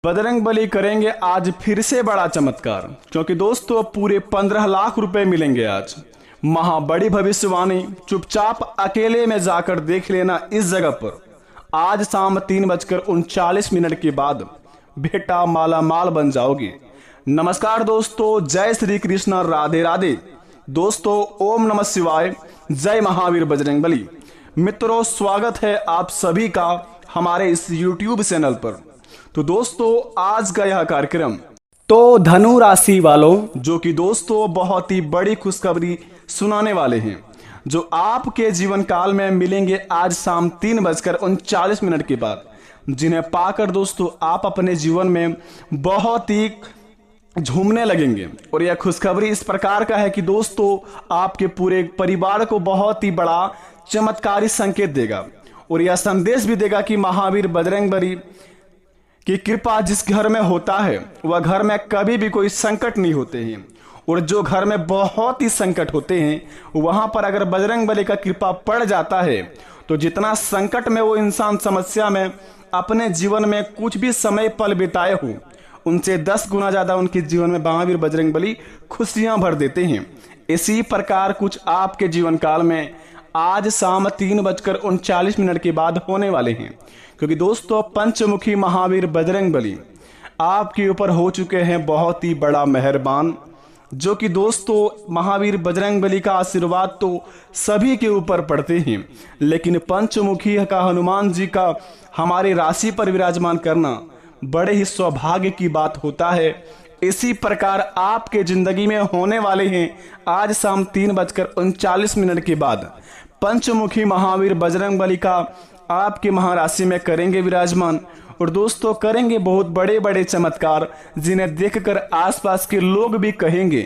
बजरंग बली करेंगे आज फिर से बड़ा चमत्कार, क्योंकि दोस्तों पूरे 15 लाख रुपए मिलेंगे आज। बड़ी भविष्यवाणी चुपचाप अकेले में जाकर देख लेना इस जगह पर। आज शाम 3:39 के बाद बेटा माला माल बन जाओगे। नमस्कार दोस्तों, जय श्री कृष्ण, राधे राधे। दोस्तों ओम नमः शिवाय, जय महावीर बजरंग बली। मित्रों स्वागत है आप सभी का हमारे इस YouTube चैनल पर। तो दोस्तों आज का यह कार्यक्रम तो धनु राशि वालों, जो कि दोस्तों बहुत ही बड़ी खुशखबरी सुनाने वाले हैं, जो आपके जीवन काल में मिलेंगे आज शाम 3:39 के बाद, जिन्हें पाकर दोस्तों आप अपने जीवन में बहुत ही झूमने लगेंगे। और यह खुशखबरी इस प्रकार का है कि दोस्तों आपके पूरे परिवार को बहुत ही बड़ा चमत्कारी संकेत देगा, और यह संदेश भी देगा कि महावीर बजरंग बली की कृपा जिस घर में होता है वह घर में कभी भी कोई संकट नहीं होते हैं। और जो घर में बहुत ही संकट होते हैं वहां पर अगर बजरंग बली का कृपा पड़ जाता है तो जितना संकट में वो इंसान समस्या में अपने जीवन में कुछ भी समय पल बिताए हो, उनसे 10 गुना ज्यादा उनके जीवन में महावीर बजरंग बली खुशियां भर देते हैं। इसी प्रकार कुछ आपके जीवन काल में आज शाम 3:39 के बाद होने वाले हैं, क्योंकि दोस्तों पंचमुखी महावीर बजरंग बली आपके ऊपर हो चुके हैं बहुत ही बड़ा मेहरबान। जो कि दोस्तों महावीर बजरंग बली का आशीर्वाद तो सभी के ऊपर पड़ते हैं, लेकिन पंचमुखी का हनुमान जी का हमारी राशि पर विराजमान करना बड़े ही सौभाग्य की बात होता है। इसी प्रकार आपके जिंदगी में होने वाले हैं आज शाम 3:39 के बाद पंचमुखी महावीर बजरंग बली का आपके महाराशि में करेंगे विराजमान। और दोस्तों करेंगे बहुत बड़े बड़े चमत्कार, जिन्हें देखकर आसपास के लोग भी कहेंगे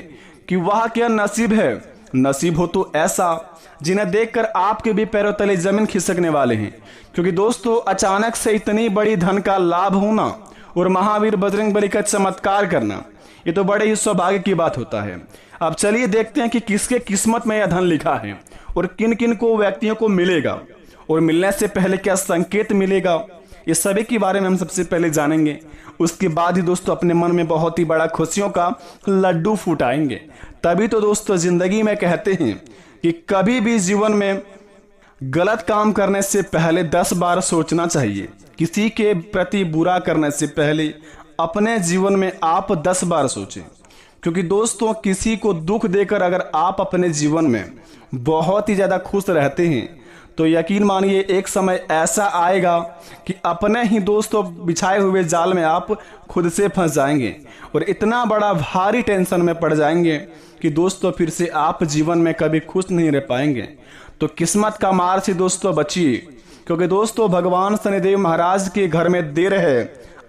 कि वाह क्या नसीब है। नसीब हो तो ऐसा जिन्हें देखकर आपके भी पैरों तले जमीन खिसकने वाले हैं, क्योंकि दोस्तों अचानक से इतनी बड़ी धन का लाभ होना और महावीर बजरंग बली का चमत्कार करना, ये तो बड़े ही सौभाग्य की बात होता है। अब चलिए देखते हैं कि किसके किस्मत में यह धन लिखा है और किन किन को व्यक्तियों को मिलेगा, और मिलने से पहले क्या संकेत मिलेगा, ये सभी के बारे में हम सबसे पहले जानेंगे। उसके बाद ही दोस्तों अपने मन में बहुत ही बड़ा खुशियों का लड्डू फूटाएंगे। तभी तो दोस्तों जिंदगी में कहते हैं कि कभी भी जीवन में गलत काम करने से पहले 10 बार सोचना चाहिए। किसी के प्रति बुरा करने से पहले अपने जीवन में आप 10 बार सोचें, क्योंकि दोस्तों किसी को दुख देकर अगर आप अपने जीवन में बहुत ही ज्यादा खुश रहते हैं तो यकीन मानिए एक समय ऐसा आएगा कि अपने ही दोस्तों बिछाए हुए जाल में आप खुद से फंस जाएंगे और इतना बड़ा भारी टेंशन में पड़ जाएंगे कि दोस्तों फिर से आप जीवन में कभी खुश नहीं रह पाएंगे। तो किस्मत का मार से दोस्तों बचिए, क्योंकि दोस्तों भगवान शनिदेव महाराज के घर में देर है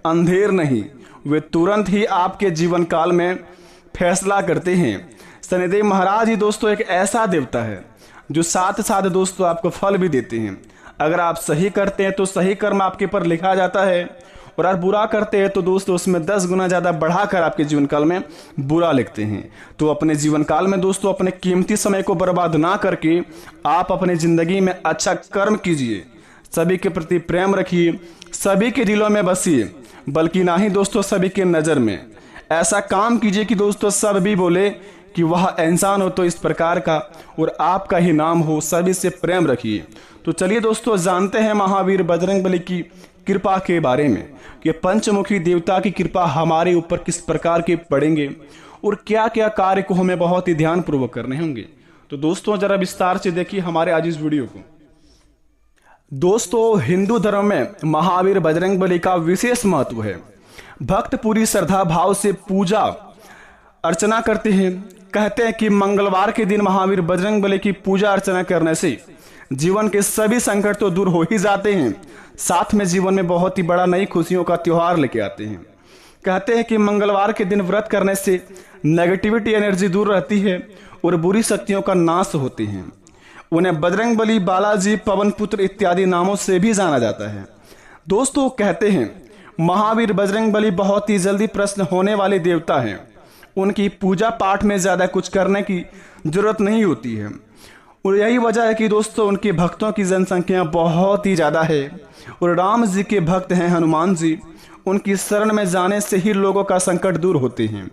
अंधेर नहीं, वे तुरंत ही आपके जीवन काल में फैसला करते हैं। शनिदेव महाराज ही दोस्तों एक ऐसा देवता है जो साथ साथ दोस्तों आपको फल भी देते हैं। अगर आप सही करते हैं तो सही कर्म आपके पर लिखा जाता है, और अगर बुरा करते हैं तो दोस्तों उसमें 10 गुना ज्यादा बढ़ाकर आपके जीवन काल में बुरा लिखते हैं। तो अपने जीवन काल में दोस्तों अपने कीमती समय को बर्बाद ना करके आप अपने जिंदगी में अच्छा कर्म कीजिए, सभी के प्रति प्रेम रखिए, सभी के दिलों में बसिए, बल्कि ना ही दोस्तों सभी के नजर में ऐसा काम कीजिए कि दोस्तों सब भी बोले कि वह इंसान हो तो इस प्रकार का, और आपका ही नाम हो। सभी से प्रेम रखिए। तो चलिए दोस्तों जानते हैं महावीर बजरंग बली की कृपा के बारे में, कि पंचमुखी देवता की कृपा हमारे ऊपर किस प्रकार के पड़ेंगे और क्या क्या कार्य को हमें बहुत ही ध्यान पूर्वक करने होंगे। तो दोस्तों जरा विस्तार से देखिए हमारे आज इस वीडियो को। दोस्तों हिंदू धर्म में महावीर बजरंग बली का विशेष महत्व है। भक्त पूरी श्रद्धा भाव से पूजा अर्चना करते हैं। कहते हैं कि मंगलवार के दिन महावीर बजरंग बली की पूजा अर्चना करने से जीवन के सभी संकट तो दूर हो ही जाते हैं, साथ में जीवन में बहुत ही बड़ा नई खुशियों का त्योहार लेके आते हैं। कहते हैं कि मंगलवार के दिन व्रत करने से नेगेटिविटी एनर्जी दूर रहती है और बुरी शक्तियों का नाश होती है। उन्हें बजरंग बली, बालाजी, पवन पुत्र इत्यादि नामों से भी जाना जाता है। दोस्तों कहते हैं महावीर बजरंग बली बहुत ही जल्दी प्रश्न होने वाले देवता हैं। उनकी पूजा पाठ में ज्यादा कुछ करने की जरूरत नहीं होती है। और यही वजह है कि दोस्तों उनके भक्तों की जनसंख्या बहुत ही ज़्यादा है। और राम जी के भक्त हैं हनुमान जी, उनकी शरण में जाने से ही लोगों का संकट दूर होते हैं।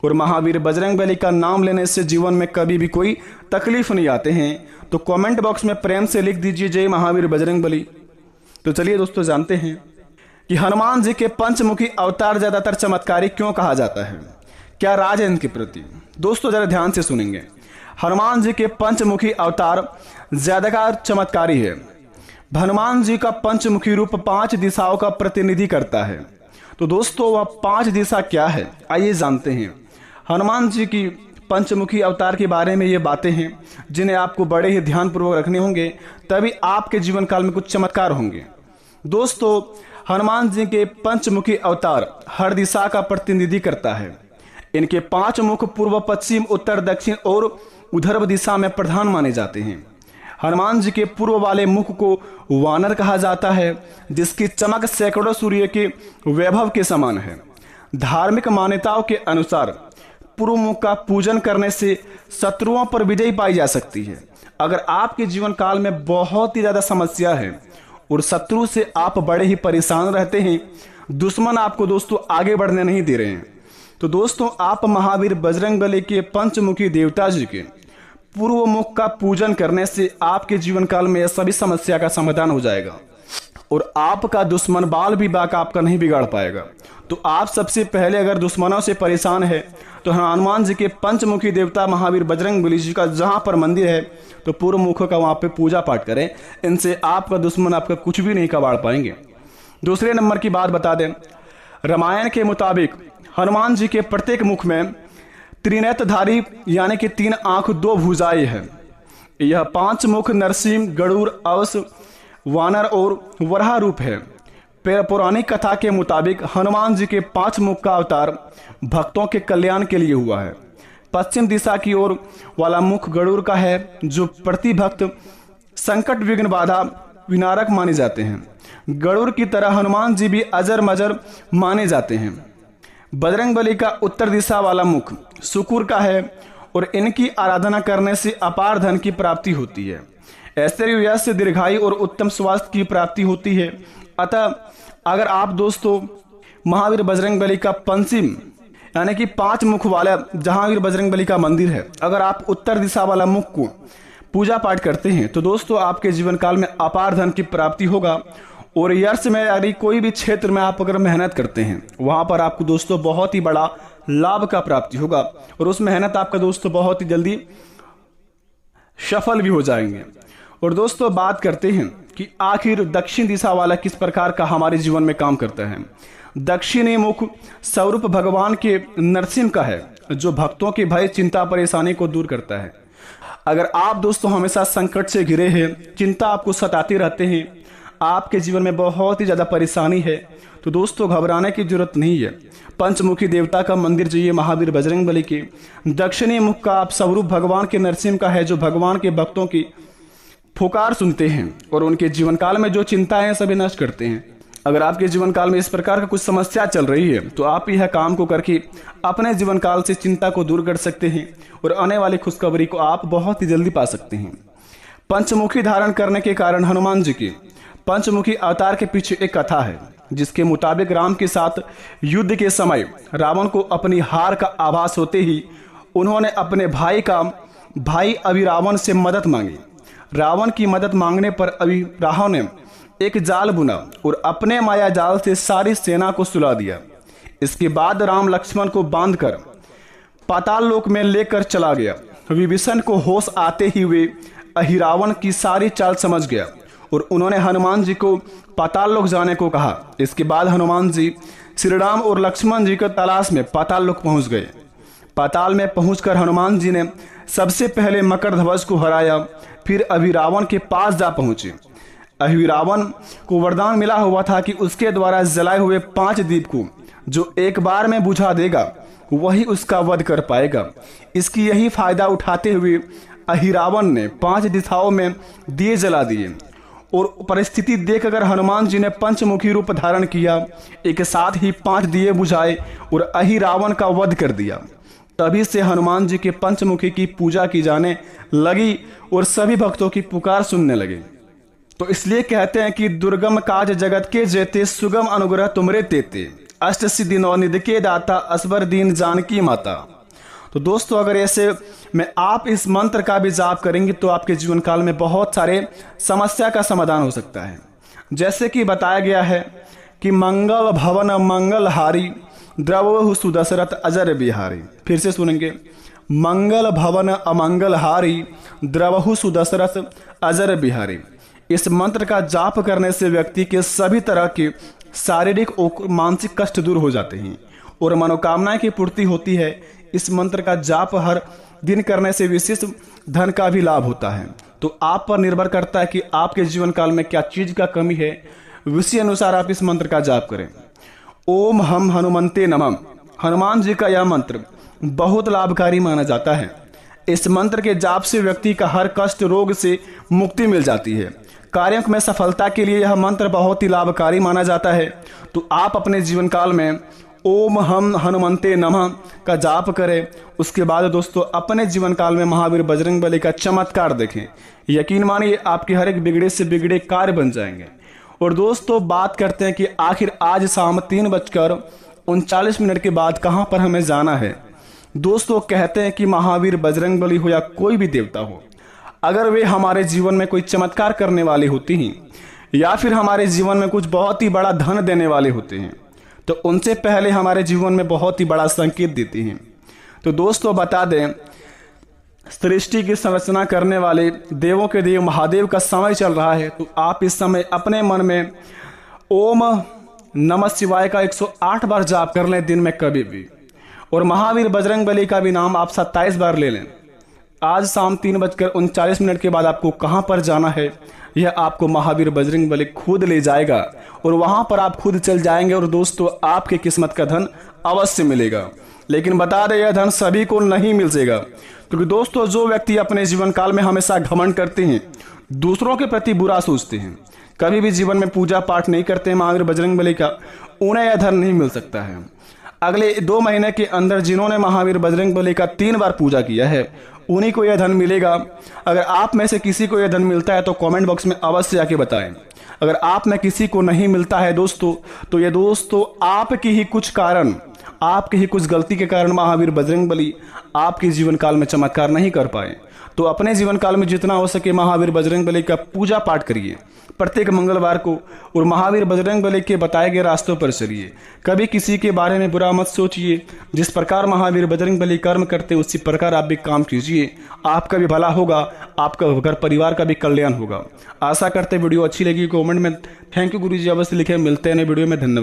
और महावीर बजरंगबली का नाम लेने से जीवन में कभी भी कोई तकलीफ नहीं आते हैं। तो कमेंट बॉक्स में प्रेम से लिख दीजिए जय महावीर बजरंगबली। तो चलिए दोस्तों जानते हैं कि हनुमान जी के पंचमुखी अवतार ज्यादातर चमत्कारी क्यों कहा जाता है, क्या राज है इनके प्रति। दोस्तों जरा ध्यान से सुनेंगे। हनुमान जी के पंचमुखी अवतार ज्यादातर चमत्कारी है। हनुमान जी का पंचमुखी रूप 5 दिशाओं का प्रतिनिधि करता है। तो दोस्तों वह 5 दिशा क्या है, आइए जानते हैं। हनुमान जी की पंचमुखी अवतार के बारे में ये बातें हैं जिन्हें आपको बड़े ही ध्यानपूर्वक रखने होंगे, तभी आपके जीवन काल में कुछ चमत्कार होंगे। दोस्तों हनुमान जी के पंचमुखी अवतार हर दिशा का प्रतिनिधि करता है। इनके 5 मुख पूर्व, पश्चिम, उत्तर, दक्षिण और उधर्व दिशा में प्रधान माने जाते हैं। हनुमान जी के पूर्व वाले मुख को वानर कहा जाता है, जिसकी चमक सैकड़ों सूर्य के वैभव के समान है। धार्मिक मान्यताओं के अनुसार पूर्व मुख का पूजन करने से शत्रुओं पर विजय पाई जा सकती है। अगर आपके जीवन काल में बहुत ही ज्यादा समस्या है और शत्रु से आप बड़े ही परेशान रहते हैं, दुश्मन आपको दोस्तों आगे बढ़ने नहीं दे रहे हैं, तो दोस्तों आप महावीर बजरंगबली के पंचमुखी देवता जी के पूर्व मुख का पूजन करने से आपके जीवन काल में सभी समस्या का समाधान हो जाएगा और आपका दुश्मन बाल भी बाक आपका नहीं बिगाड़ पाएगा। तो आप सबसे पहले अगर दुश्मनों से परेशान है तो हनुमान जी के पंचमुखी देवता महावीर बजरंगबली जी का जहां पर मंदिर है तो पूर्व मुख का वहां पे पूजा पाठ करें। इनसे आपका दुश्मन आपका कुछ भी नहीं कबाड़ पाएंगे। दूसरे नंबर की बात बता दें, रामायण के मुताबिक हनुमान जी के प्रत्येक मुख में त्रिनेत्रधारी यानी कि 3 आंख 2 भुजाएं हैं। यह 5 मुख नरसिंह, गरुड़, अवस, वानर और वराह रूप है। पौराणिक कथा के मुताबिक हनुमान जी के 5 मुख का अवतार भक्तों के कल्याण के लिए हुआ है। पश्चिम दिशा की ओर वाला मुख गरुड़ का है, जो प्रति भक्त संकट विघ्न बाधा विनारक माने जाते हैं। गरुड़ की तरह हनुमान जी भी अजर मजर माने जाते हैं। बजरंगबली का उत्तर दिशा वाला मुख शुक्र का है और इनकी आराधना करने से अपार धन की प्राप्ति होती है। ऐश्वर्य, यश, दीर्घायु और उत्तम स्वास्थ्य की प्राप्ति होती है। अतः अगर आप दोस्तों महावीर बजरंगबली का पंचम यानी कि 5 मुख वाला जहांगीर बजरंगबली का मंदिर है, अगर आप उत्तर दिशा वाला मुख को पूजा पाठ करते हैं तो दोस्तों आपके जीवन काल में अपार धन की प्राप्ति होगा। और यश में यानी कोई भी क्षेत्र में आप अगर मेहनत करते हैं वहां पर आपको दोस्तों बहुत ही बड़ा लाभ का प्राप्ति होगा और उस मेहनत आपका दोस्तों बहुत ही जल्दी सफल भी हो जाएंगे। और दोस्तों बात करते हैं कि आखिर दक्षिण दिशा वाला किस प्रकार का हमारे जीवन में काम करता है। दक्षिणी मुख स्वरूप भगवान के नरसिंह का है, जो भक्तों के भय, चिंता, परेशानी को दूर करता है। अगर आप दोस्तों हमेशा संकट से घिरे हैं, चिंता आपको सताते रहते हैं, आपके जीवन में बहुत ही ज्यादा परेशानी है, तो दोस्तों घबराने की जरूरत नहीं है। पंचमुखी देवता का मंदिर जाइए महावीर बजरंगबली के। दक्षिणी मुख का आप स्वरूप भगवान के नरसिंह का है, जो भगवान के भक्तों की पुकार सुनते हैं और उनके जीवन काल में जो चिंताएं सभी नष्ट करते हैं। अगर आपके जीवन काल में इस प्रकार का कुछ समस्या चल रही है तो आप यह काम को करके अपने जीवन काल से चिंता को दूर कर सकते हैं और आने वाली खुशखबरी को आप बहुत ही जल्दी पा सकते हैं। पंचमुखी धारण करने के कारण हनुमान जी की पंचमुखी अवतार के पीछे एक कथा है, जिसके मुताबिक राम के साथ युद्ध के समय रावण को अपनी हार का आभास होते ही उन्होंने अपने भाई अभिरावण से मदद मांगी। रावण की मदद मांगने पर अभिरावण ने एक जाल बुना और अपने माया जाल से सारी सेना को सुला दिया। इसके बाद राम लक्ष्मण को बांधकर पाताल लोक में लेकर चला गया। विभीषण को होश आते ही वे अहिरावण की सारी चाल समझ गया और उन्होंने हनुमान जी को पाताल लोक जाने को कहा। इसके बाद हनुमान जी श्री राम और लक्ष्मण जी की तलाश में पाताल लोक पहुंच गए। पाताल में पहुंचकर हनुमान जी ने सबसे पहले मकरध्वज को हराया, फिर अभिरावण के पास जा पहुंचे। अहिरावण को वरदान मिला हुआ था कि उसके द्वारा जलाए हुए 5 दीप को जो एक बार में बुझा देगा वही उसका वध कर पाएगा। इसकी यही फायदा उठाते हुए अहिरावण ने 5 दिशाओं में दिए जला दिए और परिस्थिति देखकर हनुमान जी ने पंचमुखी रूप धारण किया। एक साथ ही 5 दिए बुझाए और अहिरावण का वध कर दिया। तभी से हनुमान जी के पंचमुखी की पूजा की जाने लगी और सभी भक्तों की पुकार सुनने लगे। तो इसलिए कहते हैं कि दुर्गम काज जगत के जेते, सुगम अनुग्रह तुमरे तेते, अष्ट सिद्धि नौ निधि के दाता, असबर दीन जानकी माता। तो दोस्तों अगर ऐसे में आप इस मंत्र का भी जाप करेंगे तो आपके जीवन काल में बहुत सारे समस्या का समाधान हो सकता है। जैसे कि बताया गया है कि मंगल भवन मंगल हारी, द्रवहु सुदशरथ अजर बिहारी। फिर से सुनेंगे, मंगल भवन अमंगल हारी, द्रवहु सुदशरथ अजर बिहारी। इस मंत्र का जाप करने से व्यक्ति के सभी तरह के शारीरिक और मानसिक कष्ट दूर हो जाते हैं और मनोकामनाएं की पूर्ति होती है। इस मंत्र का जाप हर दिन करने से विशेष धन का भी लाभ होता है। तो आप पर निर्भर करता है कि आपके जीवन काल में क्या चीज का कमी है, उसी अनुसार आप इस मंत्र का जाप करें। ओम हम हनुमंते नमः। हनुमान जी का यह मंत्र बहुत लाभकारी माना जाता है। इस मंत्र के जाप से व्यक्ति का हर कष्ट रोग से मुक्ति मिल जाती है। कार्यों में सफलता के लिए यह मंत्र बहुत ही लाभकारी माना जाता है। तो आप अपने जीवन काल में ओम हम हनुमंते नमः का जाप करें। उसके बाद दोस्तों अपने जीवन काल में महावीर बजरंगबली का चमत्कार देखें। यकीन मानिए आपके हर एक बिगड़े से बिगड़े कार्य बन जाएंगे। और दोस्तों बात करते हैं कि आखिर आज शाम 3:39 के बाद कहां पर हमें जाना है। दोस्तों कहते हैं कि महावीर बजरंगबली हो या कोई भी देवता हो, अगर वे हमारे जीवन में कोई चमत्कार करने वाले होते हैं या फिर हमारे जीवन में कुछ बहुत ही बड़ा धन देने वाले होते हैं तो उनसे पहले हमारे जीवन में बहुत ही बड़ा संकेत देते हैं। तो दोस्तों बता दें, सृष्टि की संरचना करने वाले देवों के देव महादेव का समय चल रहा है। तो आप इस समय अपने मन में ओम नमः शिवाय का 108 बार जाप कर लें दिन में कभी भी, और महावीर बजरंगबली का भी नाम आप 27 बार ले लें। आज शाम 3:39 के बाद आपको कहां पर जाना है यह आपको महावीर बजरंगबली खुद ले जाएगा और वहां पर आप खुद चल जाएंगे और दोस्तों आपके किस्मत का धन अवश्य मिलेगा। लेकिन बता दें यह धन सभी को नहीं मिलेगा, क्योंकि दोस्तों जो व्यक्ति अपने जीवन काल में हमेशा घमंड करते हैं, दूसरों के प्रति बुरा सोचते हैं, कभी भी जीवन में पूजा पाठ नहीं करते हैं महावीर बजरंगबली का, उन्हें यह धन नहीं मिल सकता है। अगले 2 महीने के अंदर जिन्होंने महावीर बजरंगबली का 3 बार पूजा किया है उन्हीं को यह धन मिलेगा। अगर आप में से किसी को यह धन मिलता है तो कमेंट बॉक्स में अवश्य आके बताएं। अगर आप में किसी को नहीं मिलता है दोस्तों तो ये दोस्तों आपकी ही कुछ कारण, आपकी ही कुछ गलती के कारण महावीर बजरंगबली आपके जीवन काल में चमत्कार नहीं कर पाए। तो अपने जीवन काल में जितना हो सके महावीर बजरंगबली का पूजा पाठ करिए प्रत्येक मंगलवार को, और महावीर बजरंगबली के बताए गए रास्तों पर चलिए। कभी किसी के बारे में बुरा मत सोचिए। जिस प्रकार महावीर बजरंगबली कर्म करते उसी प्रकार आप भी काम कीजिए, आपका भी भला होगा, आपका घर परिवार का भी कल्याण होगा। आशा करते वीडियो अच्छी लगी। कमेंट में थैंक यू गुरुजी अवश्य लिखे। मिलते हैं नए वीडियो में। धन्यवाद।